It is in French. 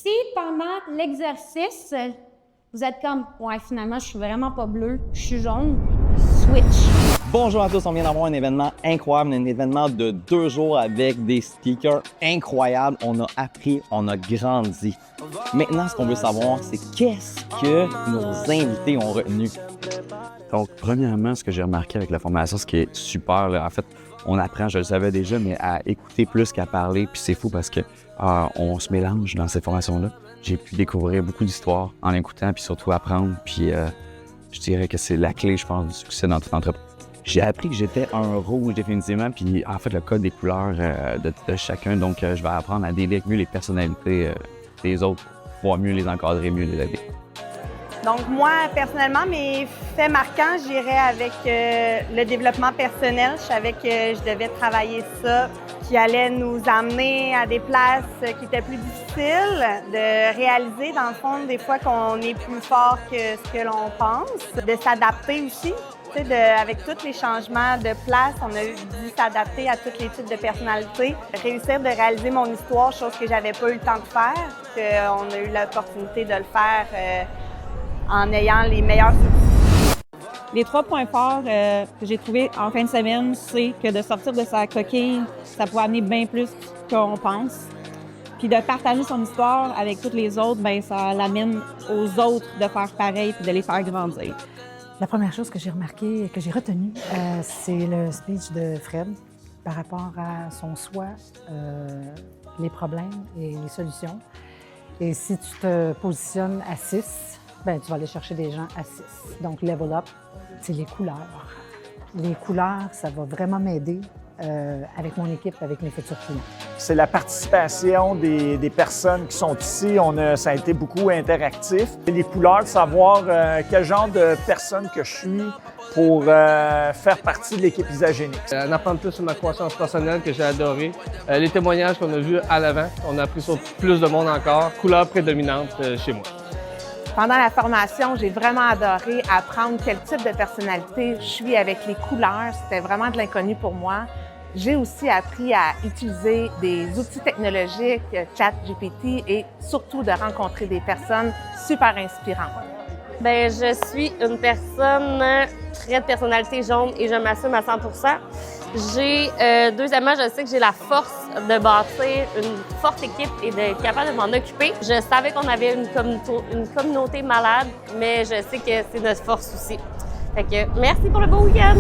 Si pendant l'exercice, vous êtes comme « Ouais, finalement, je suis vraiment pas bleu, je suis jaune », switch. Bonjour à tous, on vient d'avoir un événement incroyable, un événement de 2 jours avec des speakers incroyables. On a appris, on a grandi. Maintenant, ce qu'on veut savoir, c'est qu'est-ce que nos invités ont retenu. Donc, premièrement, ce que j'ai remarqué avec la formation, ce qui est super, là, en fait, on apprend, je le savais déjà, mais à écouter plus qu'à parler. Puis c'est fou parce que on se mélange dans ces formations-là. J'ai pu découvrir beaucoup d'histoires en écoutant, puis surtout apprendre. Puis je dirais que c'est la clé, je pense, du succès dans toute entreprise. J'ai appris que j'étais un rouge définitivement, puis en fait, le code des couleurs de chacun. Donc, je vais apprendre à délier mieux les personnalités des autres, pouvoir mieux les encadrer, mieux les aider. Donc moi, personnellement, mes faits marquants, j'irais avec le développement personnel. Je savais que je devais travailler ça, qui allait nous amener à des places qui étaient plus difficiles, de réaliser, dans le fond, des fois qu'on est plus fort que ce que l'on pense, de s'adapter aussi. Avec tous les changements de place, on a dû s'adapter à tous les types de personnalités. Réussir de réaliser mon histoire, chose que j'avais pas eu le temps de faire, qu'on a eu l'opportunité de le faire en ayant les meilleurs outils. Les 3 points forts que j'ai trouvés en fin de semaine, c'est que de sortir de sa coquille, ça peut amener bien plus qu'on pense. Puis de partager son histoire avec toutes les autres, bien, ça l'amène aux autres de faire pareil puis de les faire grandir. La première chose que j'ai remarquée et que j'ai retenue, c'est le speech de Fred par rapport à son soi, les problèmes et les solutions. Et si tu te positionnes à 6, ben, tu vas aller chercher des gens à 6. Donc, level up, c'est les couleurs. Les couleurs, ça va vraiment m'aider avec mon équipe, avec mes futurs clients. C'est la participation des personnes qui sont ici. Ça a été beaucoup interactif. Les couleurs, de savoir quel genre de personne que je suis pour faire partie de l'équipe Isagénix. En apprendre plus sur ma croissance personnelle que j'ai adoré. Les témoignages qu'on a vus à l'avant, on a appris sur plus de monde encore. Couleur prédominante chez moi. Pendant la formation, j'ai vraiment adoré apprendre quel type de personnalité je suis avec les couleurs. C'était vraiment de l'inconnu pour moi. J'ai aussi appris à utiliser des outils technologiques, ChatGPT, et surtout de rencontrer des personnes super inspirantes. Bien, je suis une personne très de personnalité jaune et je m'assume à 100%. Deuxièmement, je sais que j'ai la force de bâtir une forte équipe et d'être capable de m'en occuper. Je savais qu'on avait une communauté malade, mais je sais que c'est notre force aussi. Fait que merci pour le beau week-end!